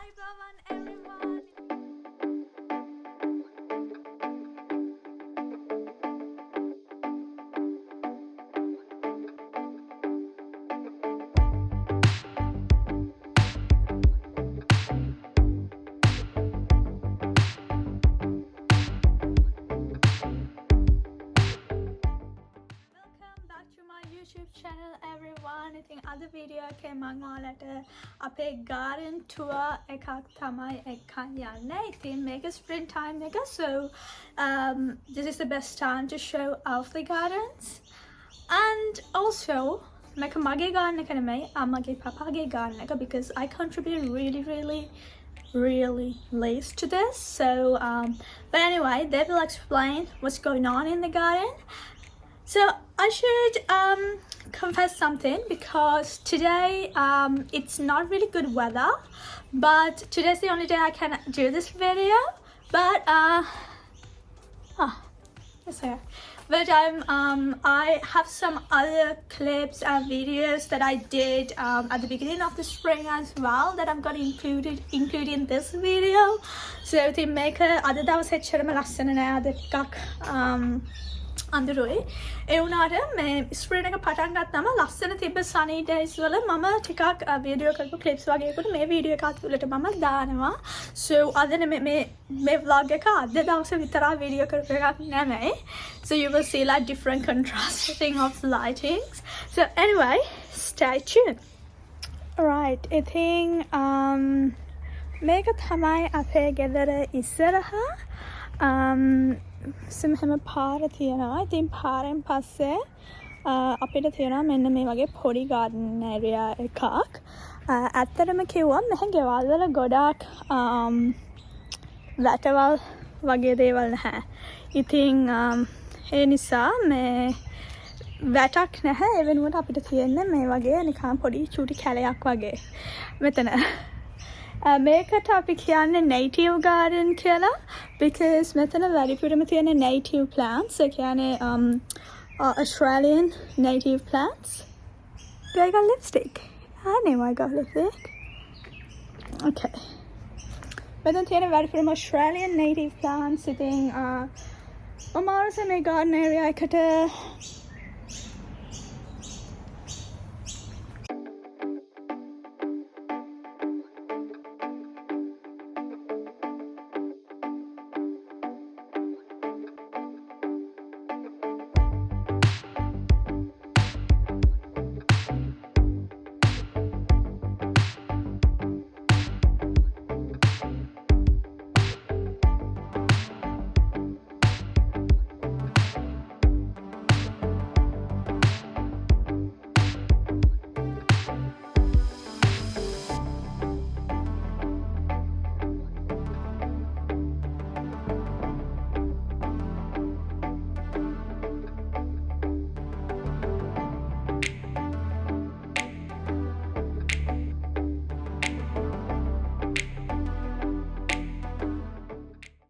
Ayubovan everyone. Welcome back to my YouTube channel everyone. ඉතින් අද video එකේ මම ඔයාලට අපේ garden tour එකක් තමයි එක්කන් යන්නේ. ඉතින් මේක spring time එක, so this is the best time to show off the gardens. And also මේක මගේ garden එක නෙමෙයි, අම්මගේ පපාගේ garden එක, because I contribute really late to this. So but anyway, they will explain what's going on in the garden. So I should confess something, because today it's not really good weather, but today's the only day I can do this video. But yes, but I have some other clips and videos that I did at the beginning of the spring as well that I'm gonna include in this video. So to make other දවස් එච්චරම ලස්සන නෑ, අද ටිකක් අඳුරුයි. ඒ වුණාට මේ spring එක පටන් ගත්තම ලස්සන තිබ්බ sunny days වල මම ටිකක් වීඩියෝ කරපු clips වගේකට මේ වීඩියෝ එක අතුලට මම දානවා. So අද මේ vlog එක අද දවසේ විතරයි වීඩියෝ කරපු එකක් නෙමෙයි. So you will see like different contrasting of lightings. So anyway, stay tuned. Alright, I think මේක තමයි අපේ ගෙදර ඉස්සරහා. සමහම පාර තියෙනවා. ඉතින් පාරෙන් පස්සේ අපිට තියෙනවා මෙන්න මේ වගේ පොඩි garden area එකක්. ඇත්තටම කිව්වොත් මෙහි ගෙවල් වල ගොඩාක් වැටවල් වගේ දේවල් නැහැ. ඉතින් ඒ නිසා මේ වැටක් නැහැ. ඒ වෙනුවට අපිට තියෙන්නේ මේ වගේ නිකන් පොඩි චූටි කැලයක් වගේ මෙතන. මේකට අපි කියන්නේ native garden කියලා, because මෙතන වැඩිපුරම තියෙන native plants. ඒ කියන්නේ Australian native plants. Do I got lipstick? I know I got lipstick. Okay. මෙතන තියෙන වැඩිපුරම Australian native plants. ඉතින් අමාරුසේ මේ garden area එකට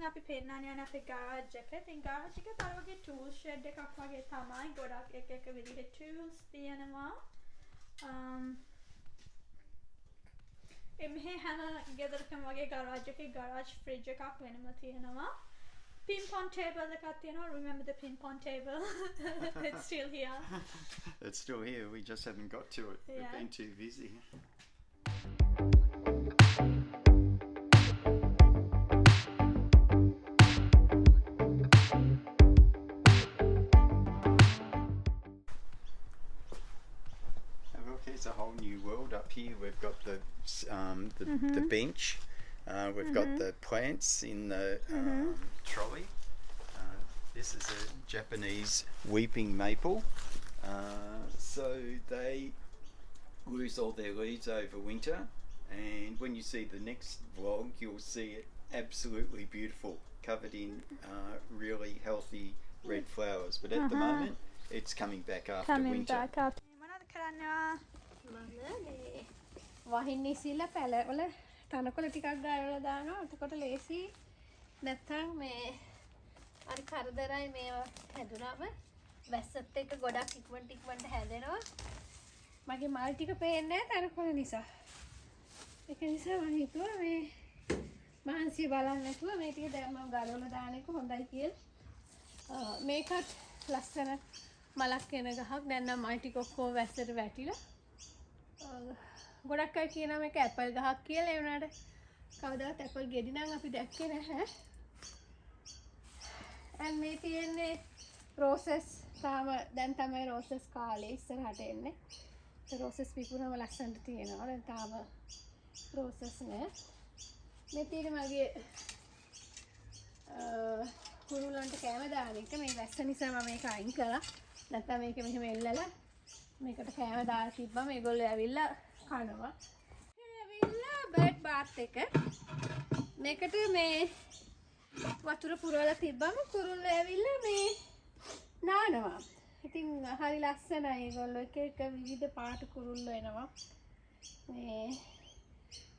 අපි පෙන්නන්න යන අපේ garage එක. ඉතින් garage එකේ තව වගේ tool shed එකක් වගේ තමයි. ගොඩක් එක විදිහේ tools තියෙනවා. එමේ හැම ගෙදරකම වගේ garage එකේ garage fridge එකක් වෙනම තියෙනවා. Ping pong table එකක් තියෙනවා. Remember the ping pong table? It's still here. It's still here. We just haven't got to it. Yeah. We've been too busy. It's a whole new world up here. We've got the bench. We've got the plants in the trolley. This is a Japanese weeping maple. So they lose all their leaves over winter, and when you see the next vlog, you'll see it absolutely beautiful, covered in really healthy red flowers. But at the moment, it's coming back after winter. මොනවද කරන්නේ? වහින්න ඉසිලා පැලවල තනකොළ ටිකක් ගාලා දානවා. එතකොට ලේසි. නැත්තම් මේ අර කරදරයි මේවා හැදුනම වැස්සත් එක්ක ගොඩක් ඉක්මනට හැදෙනවා. මගේ මල් ටික පේන්නේ නැහැ තනකොළ නිසා. ඒක නිසා මම හිතුවා මේ මහන්සිය බලන්න නැතුව මේ ටික දැන් මම ගලවලා දාන එක හොඳයි කියලා. මේකත් ලස්සන මලක් එන ගහක්. දැන් නම් මයි ටික ඔක්කොම වැස්සට වැටිලා. ගොඩක් අය කියනවා මේක ඇපල් ගහක් කියලා. ඒ වුණාට කවදාවත් ඇපල් ගෙඩි නම් අපි දැක්කේ නැහැ. මේ තියෙන්නේ රෝසස්. තාම දැන් තමයි රෝසස් කාලේ ඉස්සරහට එන්නේ. ඒ රෝසස් පිපුනම ලස්සනට තියෙනවා. දැන් තාම රෝසස් නෑ. මේ තියෙන්නේ මගේ කුරුල්ලන්ට කැම දාන එක. මේ වැස්ස නිසා මම මේක අයින් කළා. නැත්නම් මේක මෙහෙම එල්ලලා මේකට කැම දාලා තිබ්බම මේගොල්ලෝ ඇවිල්ලා කනවා. ඇවිල්ලා බර්ඩ් බාත් එක. මේකට මේ වතුර පුරවලා තිබ්බම කුරුල්ලෝ ඇවිල්ලා මේ නානවා. ඉතින් හරි ලස්සනයි. ඒගොල්ලෝ එක එක විවිධ පාට කුරුල්ලෝ එනවා. මේ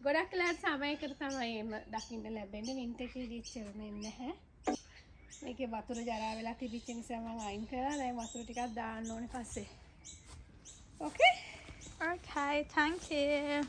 ගොඩක් වෙලාවට සමයකට තමයි එම දකින්න ලැබෙන්නේ. වින්ටර් එකේදී ඉච්චරම නැහැ. මේකේ වතුර ජරා වෙලා තිබිච්ච නිසා මම අයින් කරා. දැන් වතුර ටිකක් දාන්න ඕනේ පස්සේ. Okay? Okay, thank you.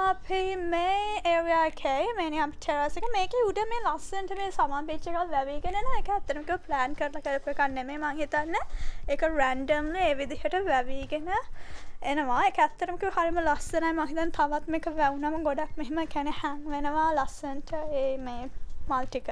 අපි මේ ඒරියා එකේ මේ අපි ටෙරස් එක මේකේ උඩ මේ ලස්සනට මේ සමන් බීච් එකක් වැවිගෙන යන එක ඇත්තටම ප්ලෑන් කරලා කරපු එකක් නෙමෙයි මං හිතන්නේ ඒක රැන්ඩම්ලි ඒ විදිහට වැවිගෙන එනවා ඒක ඇත්තටම හරිම ලස්සනයි මං හිතන්නේ තවත් මේක වැවුනම ගොඩක් මෙහෙම කියන්නේ හැං වෙනවා ලස්සනට ඒ මේ මල් ටික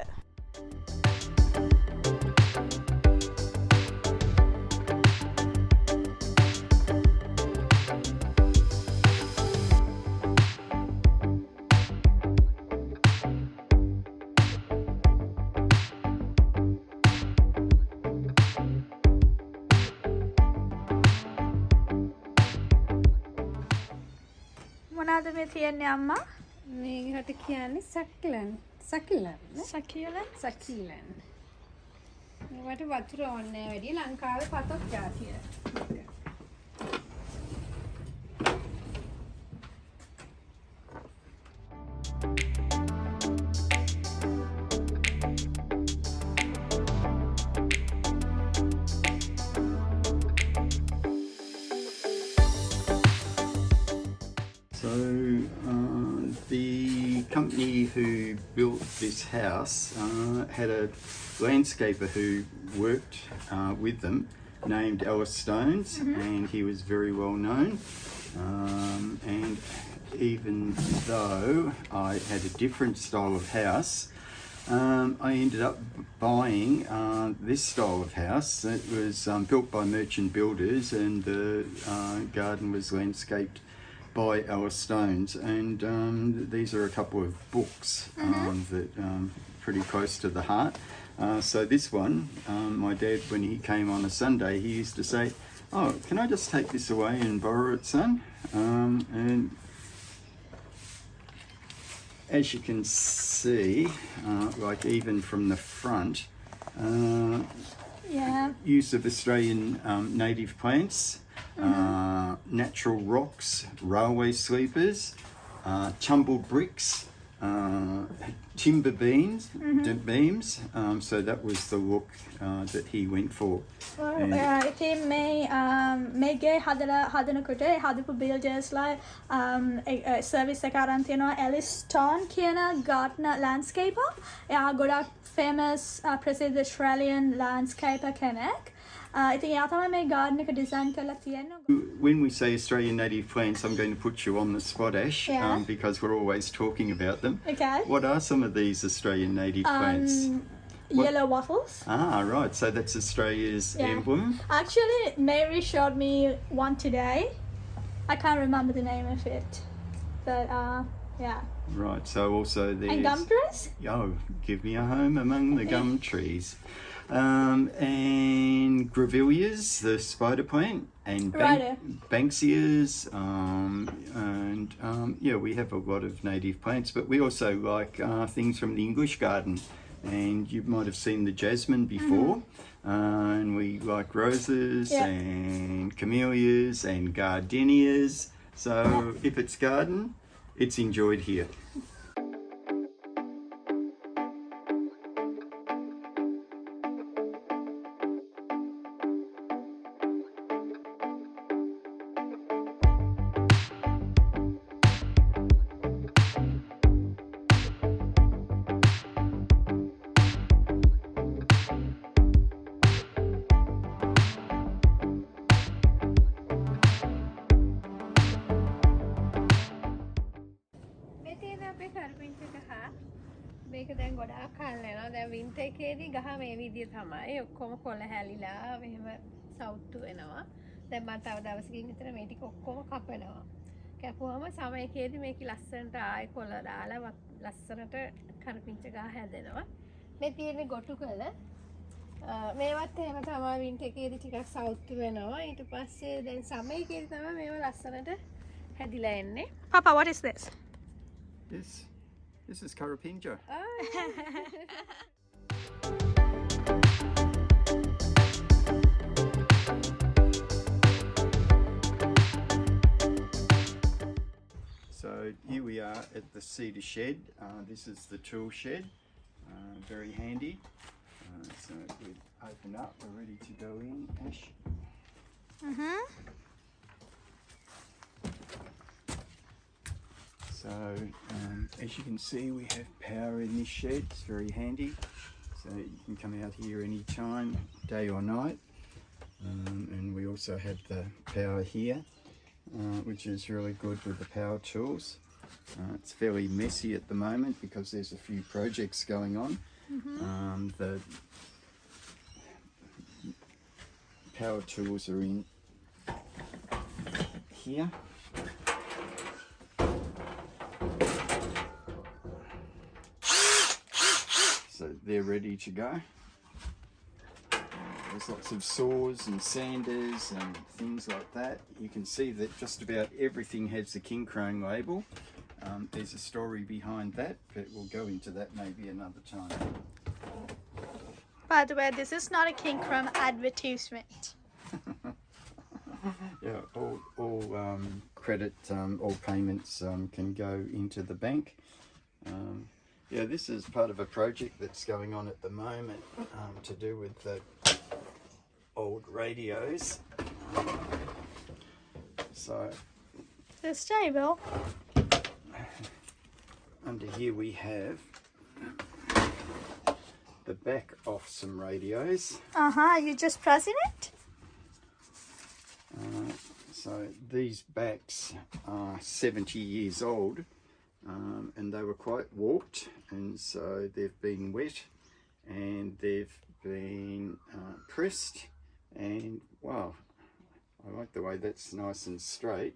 මොනවාද මේ තියන්නේ අම්මා? මේකට කියන්නේ සකිලන්. මේවට වතුර ඕනේ වැඩි ලංකාවේ පතක් ජාතිය. The company who built this house had a landscaper who worked with them named Alice Stones, and he was very well known. And even though I had a different style of house, I ended up buying this style of house. It was built by merchant builders, and the garden was landscaped by Alice Stones, and these are a couple of books that pretty close to the heart. So this one, my dad, when he came on a Sunday, he used to say, "Oh, can I just take this away and borrow it, son?" And as you can see, like even from the front, use of Australian native plants. Natural rocks, railway sleepers, tumbled bricks, timber beams. So that was the look that he went for. ඉතින් මේගේ හදනකොට හදපු බිල්ඩර්ස්ලා service එක අරන් තියෙනවා එලිස්ටෝන් කියන ගාර්ඩනර් ලෑන්ඩ්ස්කේපර්. එයා ගොඩක් famous ප්‍රසිද්ධ ඔස්ට්‍රේලියන් ලෑන්ඩ්ස්කේපර් කෙනෙක්. ඉතින් එයා තමයි මේ ගාර්ඩන් එක ඩිසයින් කරලා තියෙන්නේ. When we say Australian native plants, I'm going to put you on the spot, Ash, because we're always talking about them. Okay. What are some of these Australian native plants? Yellow wattles. Ah, right. So that's Australia's emblem. Actually, Mary showed me one today. I can't remember the name of it, but yeah. Right. So also there's And gum trees. Oh, give me a home among the gum trees. And grevilleas, the spider plant, and Righto. banksias, yeah, we have a lot of native plants, but we also like things from the English garden. And you might have seen the jasmine before, and we like roses Yeah. and camellias and gardenias. So if it's garden, it's enjoyed here. මේ තියෙන අපේ කරපිංච ගහ මේක දැන් ගොඩාක් කල් යනවා දැන් වින්ටර් එකේදී ගහ මේ විදිය තමයි ඔක්කොම කොළ හැලිලා මෙහෙම සවුත්තු වෙනවා දැන් මම තව දවසකින් විතර මේ ටික ඔක්කොම කපනවා කැපුවම සමයකේදී මේක ලස්සනට ආයෙ කොළ දාලා ලස්සනට කරපිංච ගහ හැදෙනවා මේ තියෙන්නේ ගොටු කළ මේවත් එහෙම තමයි වින්ටර් එකේදී ටිකක් සවුත්තු වෙනවා ඊට පස්සේ දැන් සමයකේදී තමයි මේව ලස්සනට හැදිලා එන්නේ Papa, what is this? This is Carapinja. So here we are at the cedar shed. This is the tool shed, very handy. So we open up, we're ready to go in. Ash. So as you can see, we have power in this shed. It's very handy. So you can come out here anytime, day or night. And we also have the power here, which is really good with the power tools. It's fairly messy at the moment because there's a few projects going on. The power tools are in here. So they're ready to go. There's lots of saws and sanders and things like that. You can see that just about everything has the King Crone label. There's a story behind that, but we'll go into that maybe another time. By the way, this is not a King Crumb advertisement. Yeah, all credit, all payments can go into the bank. Yeah, this is part of a project that's going on at the moment to do with the old radios. So This table. under here we have the back of some radios. You just pressing it? So these backs are 70 years old. And they were quite warped, and so they've been wet and they've been pressed, and wow, I like the way that's nice and straight.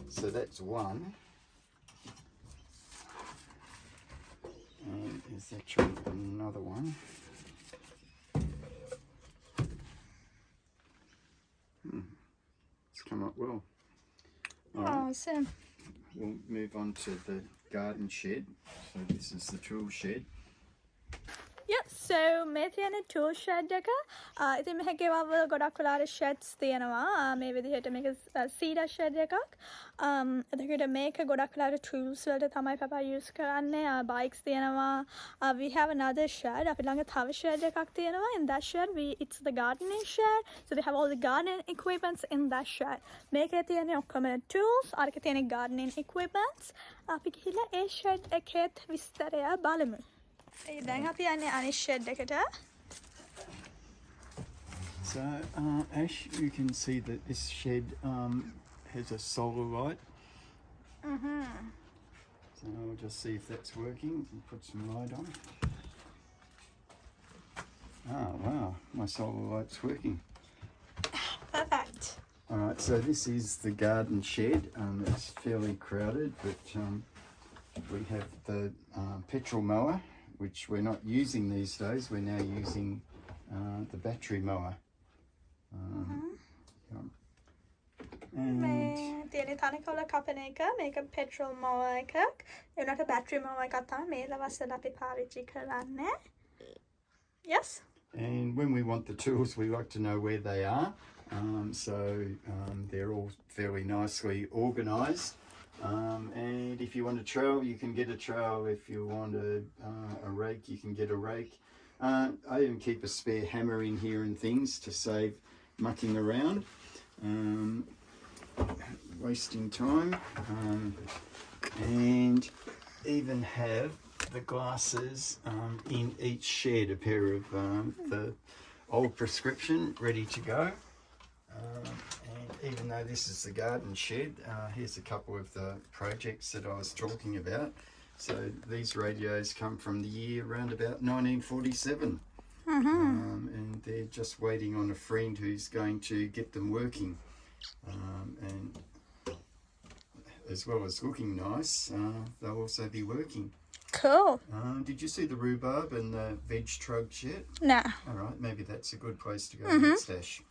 So that's one, and there's actually another one. It's come up well. All right. Awesome. We'll move on to the garden shed. So this is the tool shed. Yeah, so මේ තියෙන tool shed එක. ඉතින් මෙහි ගෙවල් වල ගොඩක් වෙලාවට sheds තියෙනවා. මේ විදිහට මේක cedar shed එකක්. එතකොට මේක ගොඩක් වෙලාවට tools වලට තමයි papa use කරන්නේ. Bikes තියෙනවා. We have another shed. අපි ළඟ තව shed එකක් තියෙනවා. In that shed it's the gardening shed. So they have all the gardening equipments in that shed. මේකේ තියෙන ඔක්කොම tools, අරක තියෙන gardening equipments. අපි ගිහිල්ලා ඒ shed එකේත් විස්තරය බලමු. දැන් අපි යන්නේ අනිත් shed එකට. So Ash, you can see that this shed has a solar light. So I'll just see if that's working and put some light on. Oh wow, my solar light's working. Perfect. Alright, so this is the garden shed. It's fairly crowded, but we have the petrol mower, which we're not using these days. We're now using the battery mower. Yeah. And මේ තියෙන තනිකොළ කපන එක මේක petrol mower එකක් ඒ වුණාට battery mower එකක් තමයි මේ දවස්වල අපි පාවිච්චි කරන්නේ. Yes. And when we want the tools, we like to know where they are. So they're all fairly nicely organised. And if you want a trowel, you can get a trowel. If you want a rake, you can get a rake. I even keep a spare hammer in here and things to save mucking around, wasting time. And even have the glasses in each shed, a pair of the old prescription ready to go. And even though this is the garden shed, here's a couple of the projects that I was talking about. So these radios come from the year around about 1947. And they're just waiting on a friend who's going to get them working. And as well as looking nice, they'll also be working. Cool. Did you see the rhubarb and the veg trugs yet? No. All right, maybe that's a good place to go next, Ash.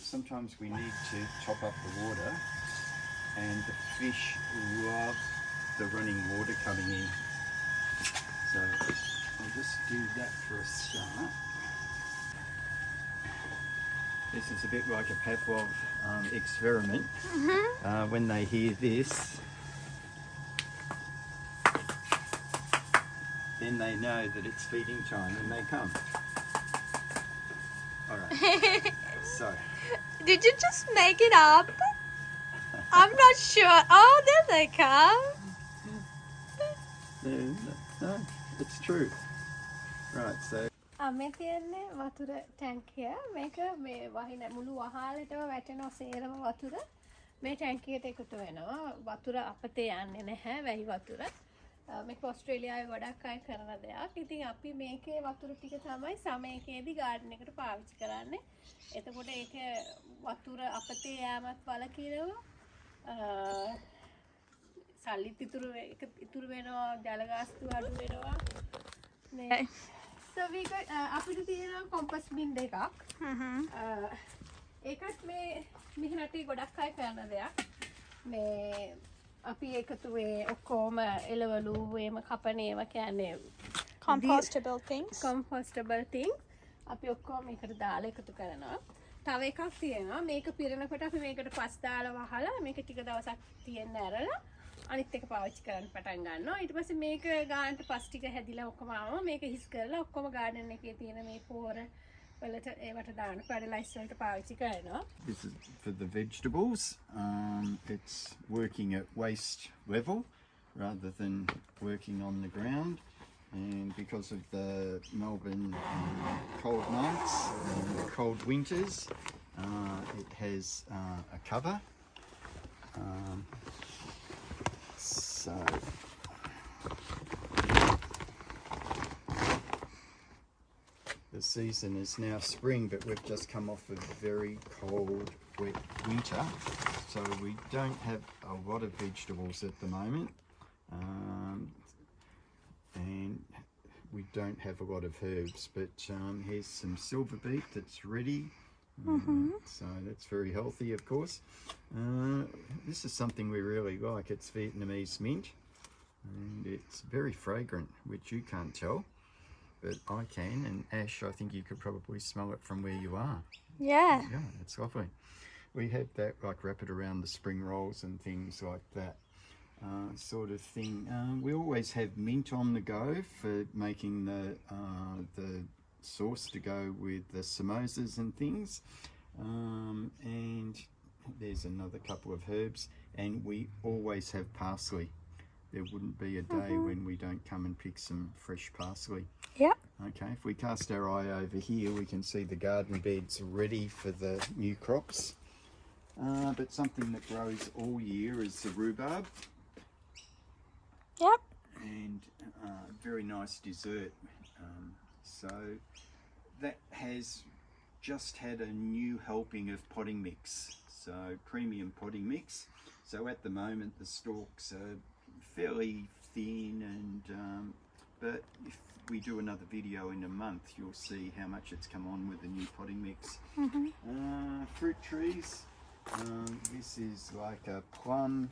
Sometimes we need to top up the water, and the fish love the running water coming in. So I'll just do that for a start. This is a bit like a Pavlov experiment. When they hear this, then they know that it's feeding time and they come. All right. So. Did you just make it up? I'm not sure. Oh, there they come. No, it's true. Right, so. මේ තියන්නේ වතුර ටැංකිය. මේක මේ වහින මුළු වහලටම වැටෙනවා සේරම වතුර. මේ ටැංකියට එකතු වෙනවා. වතුර අපතේ යන්නේ නැහැ වැහි වතුර. මේක ඕස්ට්‍රේලියාවේ ගොඩක් අය කරන දෙයක්. ඉතින් අපි මේකේ වතුර ටික තමයි සමයකේදී ගාඩන් එකට පාවිච්චි කරන්නේ. එතකොට ඒක වතුර අපතේ යෑමත් වළකිනවා. සල්ලිත් ඉතුරු වෙනවා, ජල ගාස්තු අඩු වෙනවා. මේ so we got අපිට තියෙනවා කොම්පස් බින් දෙකක්. ඒකත් මේ මිහිරටි ගොඩක් අය කරන දෙයක්. මේ අපි එකතුවේ ඔක්කොම එළවලු වේම කපන ඒවා කියන්නේ Compostable things. compostable things අපි ඔක්කොම මේකට දාලා එකතු කරනවා. තව එකක් තියෙනවා මේක පිරෙනකොට අපි මේකට පස් දාලා වහලා මේක ටික දවසක් තියෙන්න ඇරලා අනිත් එක පාවිච්චි කරන්න පටන් ගන්නවා. ඊට පස්සේ මේක ගානට පස් ටික හැදිලා ඔක්කොම ආවම මේක හිස් කරලා ඔක්කොම ගාඩන් එකේ තියෙන මේ පොර වලට ඒවට දාන්න ෆර්ටිලයිසර් වලට පාවිච්චි කරනවා. This is for the vegetables. It's working at waist level rather than working on the ground. And because of the Melbourne cold nights and cold winters, it has a cover. So the season is now spring, but we've just come off a very cold, wet winter, so we don't have a lot of vegetables at the moment, and we don't have a lot of herbs, but here's some silver beet that's ready. So that's very healthy, of course. This is something we really like. It's Vietnamese mint, and it's very fragrant, which you can't tell, but I can. And Ash, I think you could probably smell it from where you are. Yeah. Yeah, it's lovely. We have that, like, wrap it around the spring rolls and things like that. sort of thing. We always have mint on the go for making the sauce to go with the samosas and things. And there's another couple of herbs, and we always have parsley. There wouldn't be a day when we don't come and pick some fresh parsley. Yep. Okay, if we cast our eye over here, we can see the garden beds ready for the new crops. But something that grows all year is the rhubarb, Yep. and very nice dessert. So that has just had a new helping of potting mix, so premium potting mix. So at the moment the stalks are fairly thin, and but if we do another video in a month, you'll see how much it's come on with the new potting mix. Fruit trees. This is like a plum,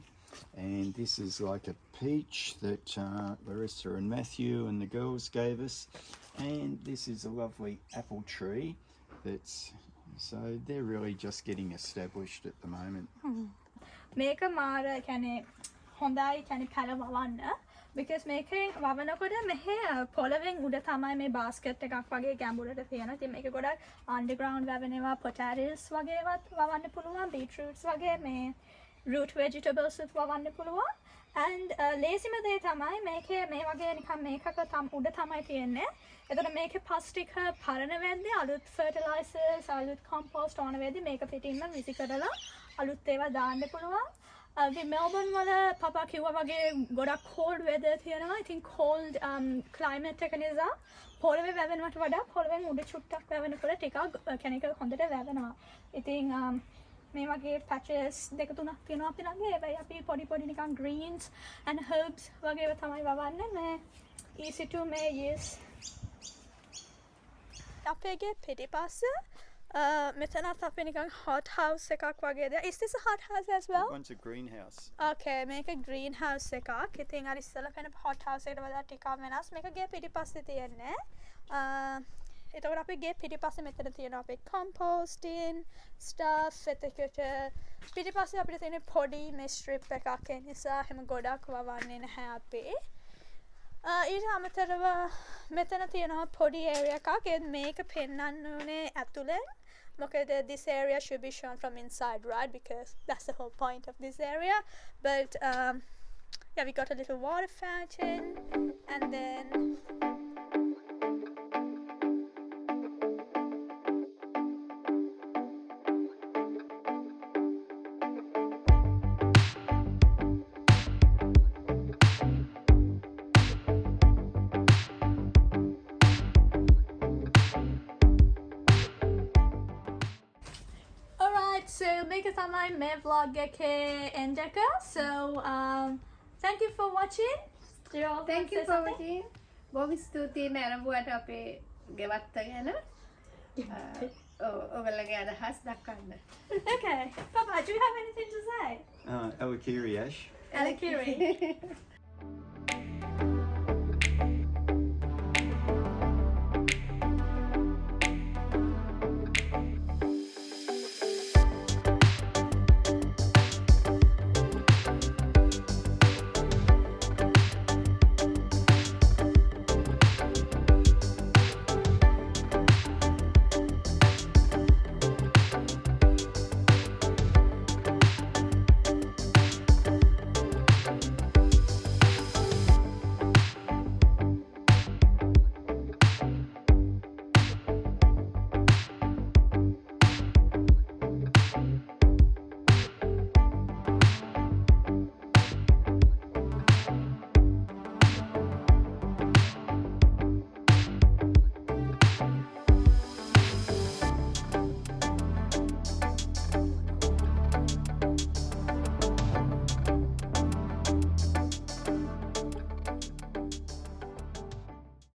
and this is like a peach that Larissa and Matthew and the girls gave us, and this is a lovely apple tree that's, so they're really just getting established at the moment. මේක මාර කියන්නේ හොඳයි කියන්නේ පැල වවන්න because මේකෙන් වවනකොට මෙහෙ පොළවෙන් උඩ තමයි මේ බාස්කට් එකක් වගේ ගැඹුරට තියෙනවා. ඉතින් මේක ගොඩක් underground වැවෙනවා, potatoes වගේවත් වවන්න පුළුවන්, beetroots වගේ මේ root vegetables වවන්න පුළුවන්. And ලේසිම දේ තමයි මේකේ මේ වගේ නිකන් මේකක උඩ තමයි තියෙන්නේ. එතකොට මේකේ පස් ටික පරණ වෙද්දී අලුත් fertilizers, අලුත් compost ඕන වෙද්දී මේක පිටින්ම විසි කරලා අලුත් ඒවා දාන්න පුළුවන්. මෙල්බන් වල පපා කිව්වා වගේ ගොඩක් cold weather තියෙනවා. ඉතින් cold climate එක නිසා පොළවේ වැවෙනවට වඩා පොළවෙන් උඩ චුට්ටක් වැවෙනකොට ටිකක් කෙනෙක් හොඳට වැවෙනවා. ඉතින් මේ වගේ patches දෙක තුනක් තියෙනවා අපි ළඟ. ඒවයි අපි පොඩි පොඩි නිකන් greens and herbs වගේව තමයි වවන්නේ. මේ easy to make use. අපේගේ පිටිපස්ස මෙතනත් අපි නිකන් hot house එකක් වගේ දෙයක්. Is this a hot house as well? That one's a greenhouse. Okay, මේක greenhouse එකක්. ඉතින් අර ඉස්සෙල්ලා කියන hot house එකට වඩා ටිකක් වෙනස්. මේක ගේ පිටිපස්සේ තියෙන්නේ. එතකොට අපි ගේ පිටිපස්සේ මෙතන තියෙනවා අපේ composting stuff. එතකොට පිටිපස්සේ අපිට තියෙන පොඩි මේ strip එකක්. ඒ නිසා හැම ගොඩක් වවන්නේ නැහැ අපි. ඊට අමතරව මෙතන තියෙනවා පොඩි area එකක්. ඒත් මේක පෙන්වන්න ඕනේ ඇතුලෙන්. මොකද this area should be shown from inside, right? Because that's the whole point of this area. But yeah, we got a little water fountain, and then so make a තමයි මේ vlog එකේ end එක. So thank you for watching. Thank you for watching. බොහොම ස්තුතියි මෑරඹුවට අපේ ගෙවත්ත ගැන. ඔයගොල්ලෝගේ අදහස් දක්වන්න. Okay. Papa, do you have anything to say? Alakiri Ash. Alakiri.